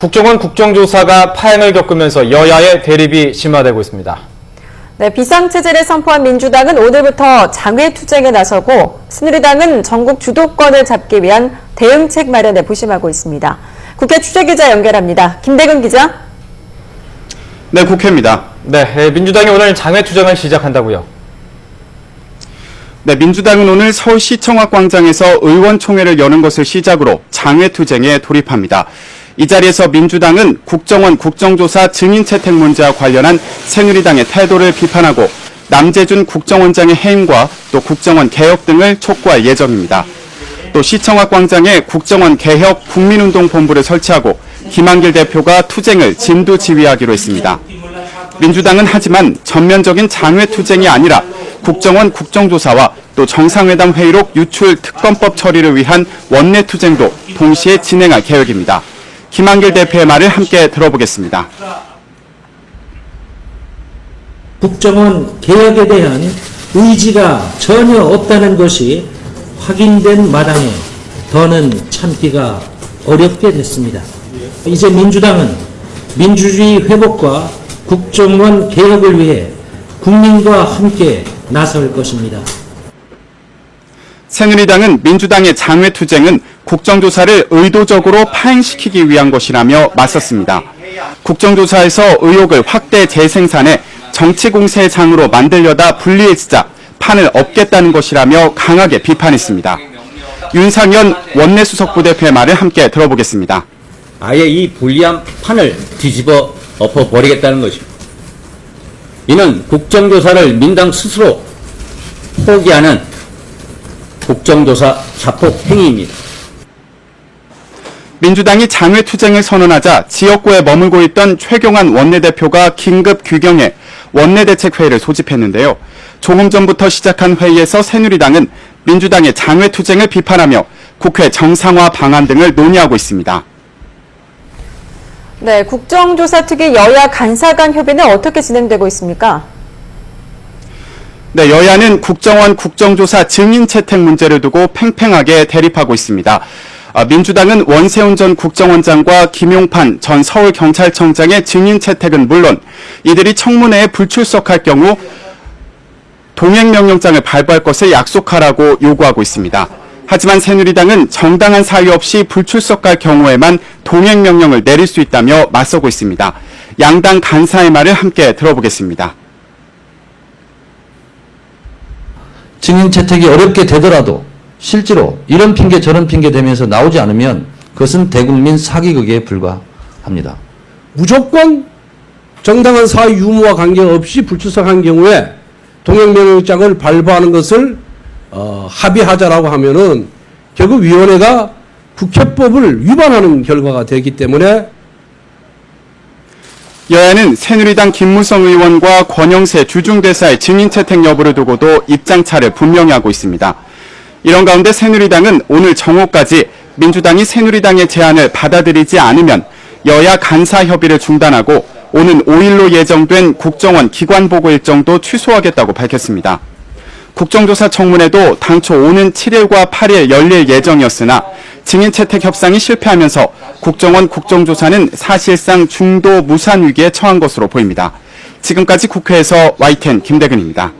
국정원 국정조사가 파행을 겪으면서 여야의 대립이 심화되고 있습니다. 네, 비상체제를 선포한 민주당은 오늘부터 장외투쟁에 나서고 새누리당은 전국 주도권을 잡기 위한 대응책 마련에 부심하고 있습니다. 국회 취재기자 연결합니다. 김대근 기자. 네, 국회입니다. 네, 민주당이 오늘 장외투쟁을 시작한다고요? 네, 민주당은 오늘 서울시청학광장에서 의원총회를 여는 것을 시작으로 장외투쟁에 돌입합니다. 이 자리에서 민주당은 국정원 국정조사 증인채택 문제와 관련한 새누리당의 태도를 비판하고 남재준 국정원장의 해임과 또 국정원 개혁 등을 촉구할 예정입니다. 또 시청학광장에 국정원 개혁 국민운동본부를 설치하고 김한길 대표가 투쟁을 진두지휘하기로 했습니다. 민주당은 하지만 전면적인 장외투쟁이 아니라 국정원 국정조사와 또 정상회담 회의록 유출 특검법 처리를 위한 원내투쟁도 동시에 진행할 계획입니다. 김한길 대표의 말을 함께 들어보겠습니다. 국정원 개혁에 대한 의지가 전혀 없다는 것이 확인된 마당에 더는 참기가 어렵게 됐습니다. 이제 민주당은 민주주의 회복과 국정원 개혁을 위해 국민과 함께 나설 것입니다. 새누리당은 민주당의 장외투쟁은 국정조사를 의도적으로 파행시키기 위한 것이라며 맞섰습니다. 국정조사에서 의혹을 확대 재생산해 정치공세의 장으로 만들려다 불리해지자 판을 엎겠다는 것이라며 강하게 비판했습니다. 윤상현 원내수석 부대표의 말을 함께 들어보겠습니다. 아예 이 불리한 판을 뒤집어 엎어버리겠다는 것입니다. 이는 국정조사를 민당 스스로 포기하는 국정조사 자폭 행위입니다. 민주당이 장외투쟁을 선언하자 지역구에 머물고 있던 최경환 원내대표가 긴급 귀경해 원내대책회의를 소집했는데요. 조금 전부터 시작한 회의에서 새누리당은 민주당의 장외투쟁을 비판하며 국회 정상화 방안 등을 논의하고 있습니다. 네, 국정조사 특위 여야 간사 간 협의는 어떻게 진행되고 있습니까? 네, 여야는 국정원 국정조사 증인채택 문제를 두고 팽팽하게 대립하고 있습니다. 민주당은 원세훈 전 국정원장과 김용판 전 서울경찰청장의 증인채택은 물론 이들이 청문회에 불출석할 경우 동행명령장을 발부할 것을 약속하라고 요구하고 있습니다. 하지만 새누리당은 정당한 사유 없이 불출석할 경우에만 동행명령을 내릴 수 있다며 맞서고 있습니다. 양당 간사의 말을 함께 들어보겠습니다. 증인 채택이 어렵게 되더라도 실제로 이런 핑계 저런 핑계 대면서 나오지 않으면 그것은 대국민 사기극에 불과합니다. 무조건 정당한 사유 유무와 관계없이 불출석한 경우에 동행명령장을 발부하는 것을 합의하자라고 하면은 결국 위원회가 국회법을 위반하는 결과가 되기 때문에 여야는 새누리당 김무성 의원과 권영세 주중대사의 증인채택 여부를 두고도 입장차를 분명히 하고 있습니다. 이런 가운데 새누리당은 오늘 정오까지 민주당이 새누리당의 제안을 받아들이지 않으면 여야 간사 협의를 중단하고 오는 5일로 예정된 국정원 기관보고 일정도 취소하겠다고 밝혔습니다. 국정조사 청문회도 당초 오는 7일과 8일 열릴 예정이었으나 증인채택 협상이 실패하면서 국정원 국정조사는 사실상 중도 무산 위기에 처한 것으로 보입니다. 지금까지 국회에서 YTN 김대근입니다.